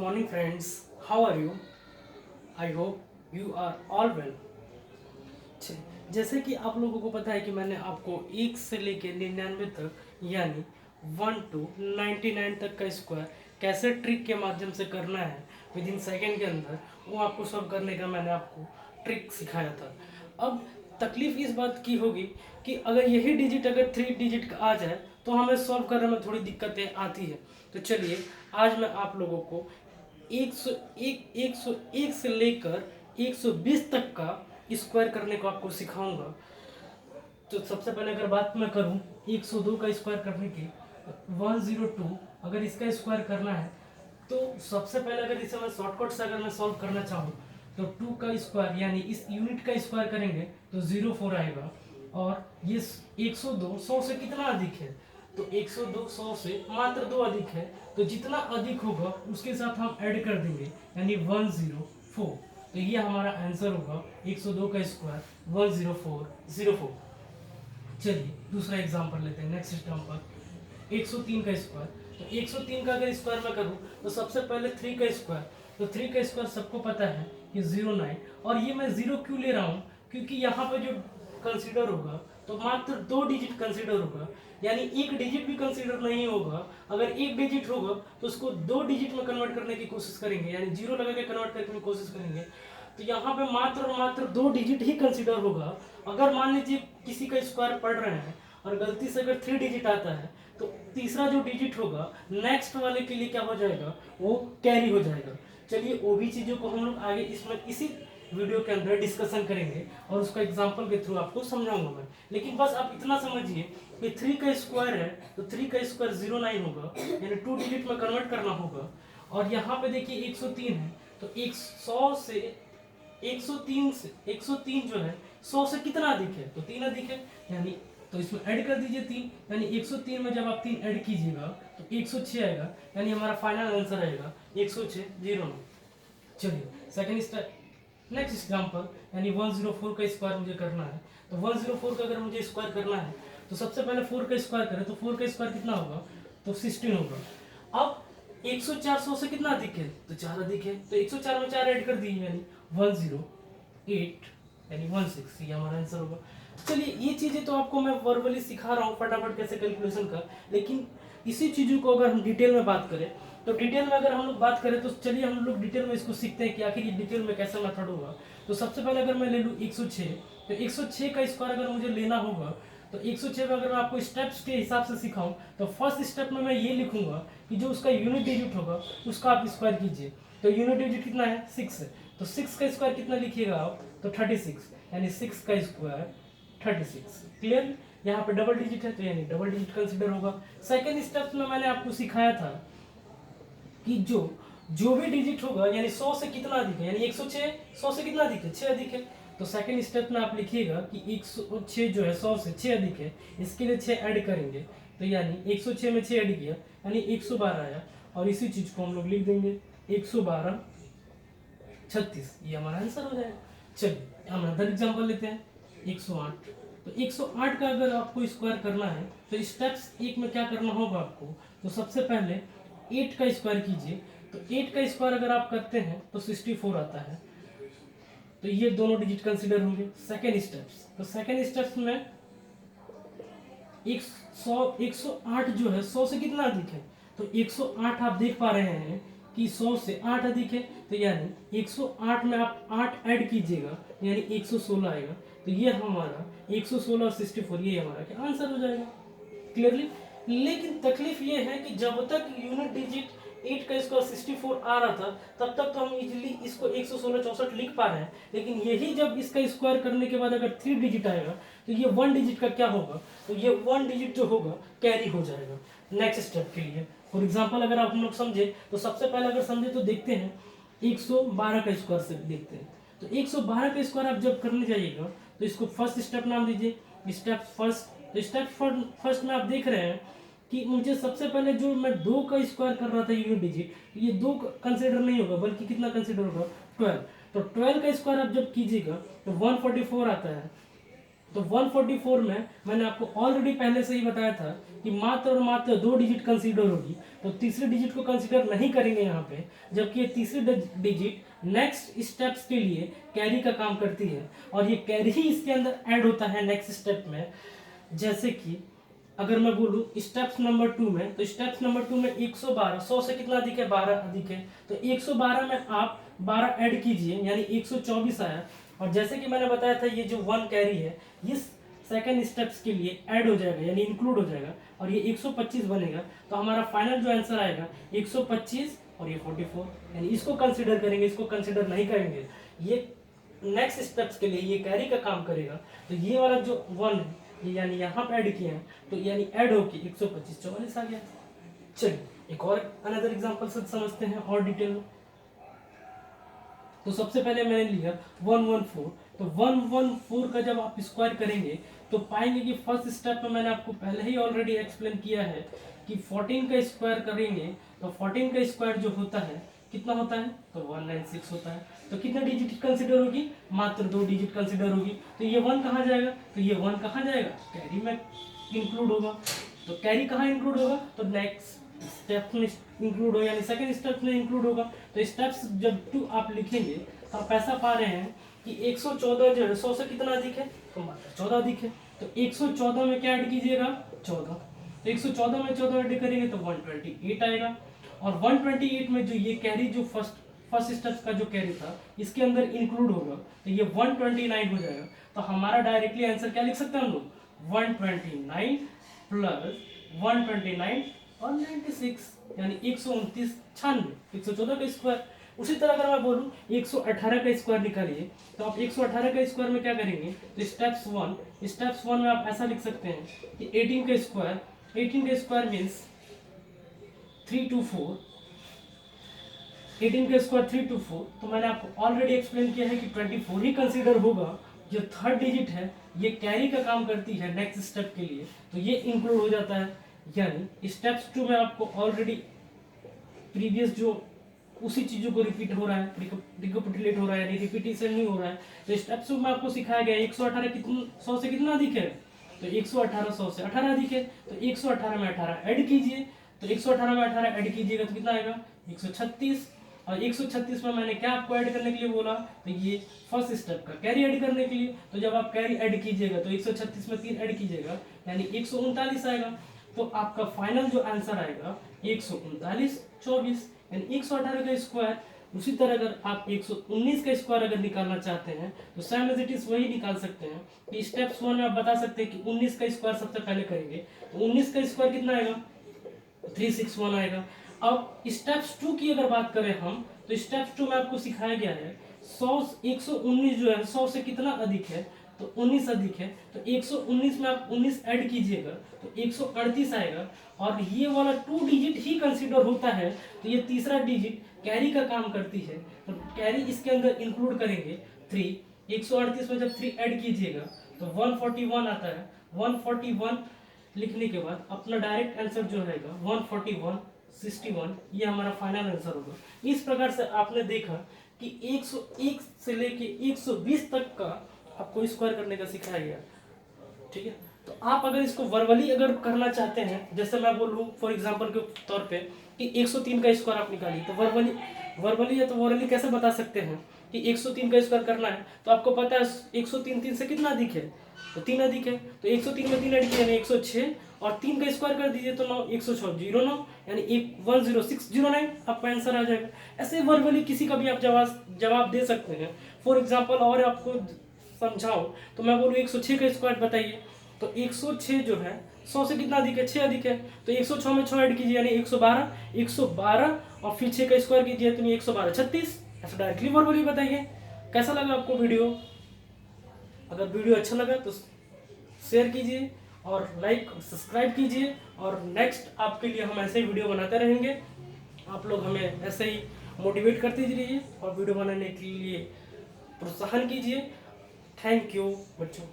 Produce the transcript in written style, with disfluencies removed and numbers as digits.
morning, friends. How are you? I hope you are all well. जैसे कि आप लोगों को पता है कि मैंने आपको 1 से लेकर 99 तक यानी 1 to 99 तक का स्क्वायर कैसे ट्रिक के माध्यम से करना है विद इन सेकेंड के अंदर, वो आपको सॉल्व करने का मैंने आपको ट्रिक सिखाया था। अब तकलीफ इस बात की होगी कि अगर यही डिजिट अगर 3 डिजिट का आ जाए तो हमें सॉल्व करने में थोड़ी दिक्कतें आती है। तो चलिए आज मैं आप लोगों को 101 से लेकर 120 तक का स्क्वायर करने को आपको सिखाऊंगा। तो सबसे पहले अगर बात मैं करूं 102 का स्क्वायर करने की, 102 अगर इसका स्क्वायर करना है तो सबसे पहले अगर इसे मैं शॉर्टकट से अगर मैं सॉल्व करना चाहूँ तो 2 का स्क्वायर यानी इस यूनिट का स्क्वायर करेंगे तो 04 आएगा। और ये 102 100 से कितना अधिक है, तो 102 100 से मात्र 2 अधिक है, तो जितना अधिक होगा उसके साथ हम ऐड कर देंगे यानी 104। तो ये हमारा आंसर होगा 102 का स्क्वायर 10404। चलिए दूसरा एग्जांपल लेते हैं नेक्स्ट स्टम्प पर 103 का स्क्वायर। तो 103 का अगर स्क्वायर मैं करूं तो सबसे पहले 3 का स्क्वायर, तो 3 का स्क्वायर सबको पता है कि 09। और ये मैं 0 क्यों ले रहा हूँ, क्योंकि यहाँ पे जो कंसीडर होगा तो मात्र 2 डिजिट कंसीडर होगा, यानी एक डिजिट भी कंसीडर नहीं होगा। अगर एक डिजिट होगा तो उसको 2 डिजिट में कन्वर्ट करने की कोशिश करेंगे, यानी 0 लगा के कन्वर्ट करने की कोशिश करेंगे। तो यहाँ पे मात्र और मात्र 2 डिजिट ही कंसीडर होगा। अगर मान लीजिए किसी का स्क्वायर पढ़ रहे हैं और गलती से अगर 3 डिजिट आता है तो तीसरा जो डिजिट होगा नेक्स्ट वाले के लिए क्या हो जाएगा, वो कैरी हो जाएगा। चलिए वो भी चीज़ों को हम लोग आगे इसमें इसी वीडियो के अंदर डिस्कशन करेंगे और उसका एग्जांपल के थ्रू आपको समझाऊंगा मैं। लेकिन बस आप इतना समझिए कि 3 का स्क्वायर है तो 3 का स्क्वायर 09 होगा, यानी 2 डिजिट में कन्वर्ट करना होगा। और यहाँ पे देखिए 103 है तो 100 से 103 जो है 100 से कितना अधिक है, तो 3 अधिक है, यानी तो इसमें ऐड कर दीजिए 3, यानी 103 में जब आप 3 ऐड कीजिएगा तो 106 आएगा, यानी हमारा फाइनल आंसर आएगा 10609। चलिए सेकंड स्टेप नेक्स्ट एग्जांपल, यानी 104 का स्क्वायर मुझे करना है। तो 104 का अगर मुझे स्क्वायर करना है तो सबसे पहले 4 का स्क्वायर करें तो 4 का स्क्वायर कितना होगा, तो 16 होगा। अब 104 100 से कितना अधिक है, तो 4 अधिक है, तो 104 में 4 ऐड कर दिए यानी 108 यानी 16, ये हमारा आंसर होगा। चलिए ये चीज़ें तो आपको मैं वर्बली सिखा रहा हूँ फटाफट कैसे कैलकुलेशन का, लेकिन इसी चीज़ों को अगर हम डिटेल में बात करें तो डिटेल में अगर हम लोग बात करें तो चलिए हम लोग डिटेल में इसको सीखते हैं कि आखिर ये डिटेल में कैसा मेथड होगा। तो सबसे पहले अगर मैं ले लूँ 106, तो 106 का स्क्वायर अगर मुझे लेना होगा तो 106 में अगर मैं आपको स्टेप्स के हिसाब से सिखाऊं तो फर्स्ट स्टेप में मैं ये लिखूंगा कि जो उसका यूनिट डिजिट होगा उसका आप स्क्वायर कीजिए। तो यूनिट डिजिट कितना है, 6 है, तो 6 का स्क्वायर कितना लिखिएगा आप, तो 36, यानी 6 का स्क्वायर 36। क्लियर, यहाँ पे डबल डिजिट है तो यानी डबल डिजिट कंसिडर होगा। सेकेंड स्टेप में मैंने आपको सिखाया था कि जो भी डिजिट होगा यानी 100 से कितना अधिक है, यानी 106 100 से कितना अधिक है, 6 अधिक है। तो सेकंड स्टेप में आप लिखिएगा कि 106 जो है 100 से 6 अधिक है, इसके लिए 6 ऐड करेंगे, तो यानी 106 में 6 ऐड किया यानी 112 आया। और इसी चीज को हम लोग लिख देंगे 112 36, ये हमारा आंसर हो जाएगा। चलिए हम अदर एग्जांपल लेते हैं 108। तो 108 का अगर आपको स्क्वायर करना है तो स्टेप्स 1 में क्या करना होगा आपको, तो सबसे पहले 8 का स्क्वायर कीजिए। तो 8 का स्क्वायर अगर आप करते हैं तो 64 आता है, तो ये दोनों डिजिट कंसीडर होंगे। सेकेंड स्टेप्स, तो सेकेंड स्टेप्स में 108 जो है 100 से कितना अधिक है, तो 108 आप देख पा रहे हैं कि 100 से 8 अधिक है, तो यानी 108 में आप 8 ऐड कीजिएगा यानी 116 आएगा। तो ये हमारा 116 और 64 ये हमारा क्या आंसर हो जाएगा क्लियरली। लेकिन तकलीफ ये है कि जब तक यूनिट डिजिट 8 का स्क्वायर 64 आ रहा था तब तक तो हम इजीली इसको 116 64 लिख पा रहे हैं, लेकिन यही जब इसका स्क्वायर करने के बाद अगर 3 डिजिट आएगा तो ये 1 डिजिट का क्या होगा, तो ये 1 डिजिट जो होगा कैरी हो जाएगा नेक्स्ट स्टेप के लिए। फॉर एग्जाम्पल अगर आप हम लोग समझे तो सबसे पहले अगर समझे तो देखते हैं 112 का स्क्वायर से देखते हैं। तो 112 का स्क्वायर आप जब करने जाइएगा तो इसको फर्स्ट स्टेप नाम दीजिए, स्टेप फर्स्ट। तो स्टेप फर्स्ट में आप देख रहे हैं कि मुझे सबसे पहले जो मैं 2 का स्क्वायर कर रहा था यूनिट डिजिट, ये 2 कंसिडर नहीं होगा बल्कि कितना कंसिडर होगा, 12। तो 12 का स्क्वायर आप जब कीजिएगा तो 144 आता है, तो 144 में मैंने आपको ऑलरेडी पहले से ही बताया था कि मात्र और मात्र 2 डिजिट कंसीडर होगी, तो तीसरे डिजिट को कंसीडर नहीं करेंगे यहाँ पे, जबकि ये तीसरी डिजिट नेक्स्ट स्टेप्स के लिए कैरी का काम करती है और ये कैरी ही इसके अंदर ऐड होता है नेक्स्ट स्टेप में। जैसे कि अगर मैं बोलूँ स्टेप्स नंबर 2 में, तो स्टेप्स नंबर 2 में 112, 100 से कितना अधिक है, 12 अधिक है, तो 112 में आप 12 ऐड कीजिए यानी 124 आया। और जैसे कि मैंने बताया था ये जो 1 कैरी है ये सेकेंड स्टेप्स के लिए ऐड हो जाएगा यानी इंक्लूड हो जाएगा और ये 125 बनेगा। तो हमारा फाइनल जो आंसर आएगा 125 और ये 44, यानी इसको कंसिडर करेंगे, इसको कंसिडर नहीं करेंगे। ये नेक्स्ट स्टेप्स के लिए ये कैरी का काम करेगा। तो ये वाला जो 1 है ये यानी यहाँ पे ऐड किया है तो यानी ऐड होके 125 44 आ गया। चलिए एक और अनदर एग्जांपल से समझते हैं और डिटेल में। तो सबसे पहले मैंने लिया 114, तो 114 का जब आप स्क्वायर करेंगे तो पाएंगे कि फर्स्ट स्टेप में मैंने आपको पहले ही ऑलरेडी एक्सप्लेन किया है कि 14 का स्क्वायर करेंगे तो 14 का स्क्वायर जो होता है कितना होता है, तो 196 होता है। तो कितने डिजिट कंसिडर होगी, मात्र 2 डिजिट कंसिडर होगी। तो ये 1 कहाँ जाएगा, तो ये 1 कहाँ जाएगा, कैरी में इंक्लूड होगा। तो कैरी कहाँ इंक्लूड होगा, तो नेक्स्ट स्टेप में इंक्लूड हो यानी सेकंड स्टेप में इंक्लूड होगा। तो स्टेप्स जब 2 आप लिखेंगे तो आप ऐसा पा रहे हैं कि 114 जो है 100 से कितना अधिक है, तो मात्र 14 अधिक है। तो 114 में क्या ऐड कीजिएगा, 14। तो 114 में 14 ऐड करेंगे तो 128 आएगा। और 128 में जो ये कैरी जो फर्स्ट स्टेप का जो कैरी था इसके अंदर इंक्लूड होगा तो ये 129 हो जाएगा। तो हमारा डायरेक्टली आंसर क्या लिख सकते हैं हम लोग, 129 प्लस 129 और 96 यानी 129 96 114 का स्क्वायर। उसी तरह अगर मैं बोलूँ 118 का स्क्वायर निकालिए तो आप 118 का स्क्वायर में क्या करेंगे, तो स्टेप्स 1 में आप ऐसा लिख सकते हैं कि 18 का स्क्वायर मीन्स 324, 18 का स्क्वायर 324। तो मैंने आपको ऑलरेडी एक्सप्लेन किया है कि 24 ही कंसीडर होगा। जो थर्ड डिजिट है ये कैरी का काम करती है नेक्स्ट स्टेप के लिए, तो ये इंक्लूड हो जाता है। यानी स्टेप्स 2 में आपको ऑलरेडी प्रीवियस जो उसी चीज़ों को रिपीट हो रहा है, रिकैपिटुलेट हो रहा है, यानी रिपीटिशन नहीं हो रहा है। तो स्टेप्स 2 में आपको सिखाया गया 118 कितना 100 से कितना अधिक है, तो 118 100 से 18 अधिक है। तो 118 में 18 ऐड कीजिए, तो 118 में 18 ऐड कीजिएगा तो कितना आएगा 136। और 136 में मैंने क्या आपको ऐड करने के लिए बोला, तो ये फर्स्ट स्टेप का कैरी ऐड करने के लिए। तो जब आप कैरी ऐड कीजिएगा तो 136 में 3 ऐड कीजिएगा यानी 139 आएगा। तो आपका फाइनल जो आंसर आएगा 139 24 यानी 118 का स्क्वायर। उसी तरह अगर आप 119 का स्क्वायर अगर निकालना चाहते हैं तो सेम एज इट इज वही निकाल सकते हैं कि स्टेप्स 1 में आप बता सकते हैं कि 19 का स्क्वायर सबसे पहले करेंगे। तो 19 का स्क्वायर कितना आएगा, 361 आएगा। अब स्टेप्स 2 की अगर बात करें हम, तो स्टेप्स 2 में आपको सिखाया गया है 119 जो है 100 से कितना अधिक है, तो 19 अधिक है। तो 119 में आप 19 ऐड कीजिएगा तो 138 आएगा। और ये वाला 2 डिजिट ही कंसीडर होता है, तो ये तीसरा डिजिट कैरी का काम करती है। तो कैरी इसके अंदर इंक्लूड करेंगे 3। 138 में जब 3 ऐड कीजिएगा तो 141 आता है। 141 लिखने के बाद अपना डायरेक्ट आंसर जो रहेगा 141 61, ये हमारा फाइनल आंसर होगा। इस प्रकार से आपने देखा कि 101 से लेके 120 तक का आपको स्क्वायर करने का सिखाया गया, ठीक है। तो आप अगर इसको वर्बली अगर करना चाहते हैं, जैसे मैं बोलूँ फॉर एग्जांपल के तौर पे कि 103 का स्क्वायर आप निकालिए, तो वर्बली या तो ओरली कैसे बता सकते हैं कि 103 का स्क्वायर करना है। तो आपको पता है 103 3 से कितना अधिक है, तो 3 अधिक है। तो 103 में 3 ऐड किया यानी 106 और 3 का स्क्वायर कर दीजिए तो 9 106 09 यानी 10609 आपका आंसर आ जाएगा। ऐसे वर्बली किसी का भी आप जवाब दे सकते हैं। फॉर एग्जांपल और आपको समझाओ तो मैं बोलूँ 106 का स्क्वायर बताइए, तो 106 जो है 100 से कितना अधिक है, 6 अधिक है। तो 106 में 6 ऐड कीजिए यानी 112 और फिर 6 का स्क्वायर कीजिए तो 112 36। ऐसा डायरेक्टली वर्बली बताइए। कैसा लगा आपको वीडियो? अगर वीडियो अच्छा लगा तो शेयर कीजिए और लाइक सब्सक्राइब कीजिए। और नेक्स्ट आपके लिए हम ऐसे ही वीडियो बनाते रहेंगे। आप लोग हमें ऐसे ही मोटिवेट करते रहिए और वीडियो बनाने के लिए प्रोत्साहन कीजिए। थैंक यू बच्चों।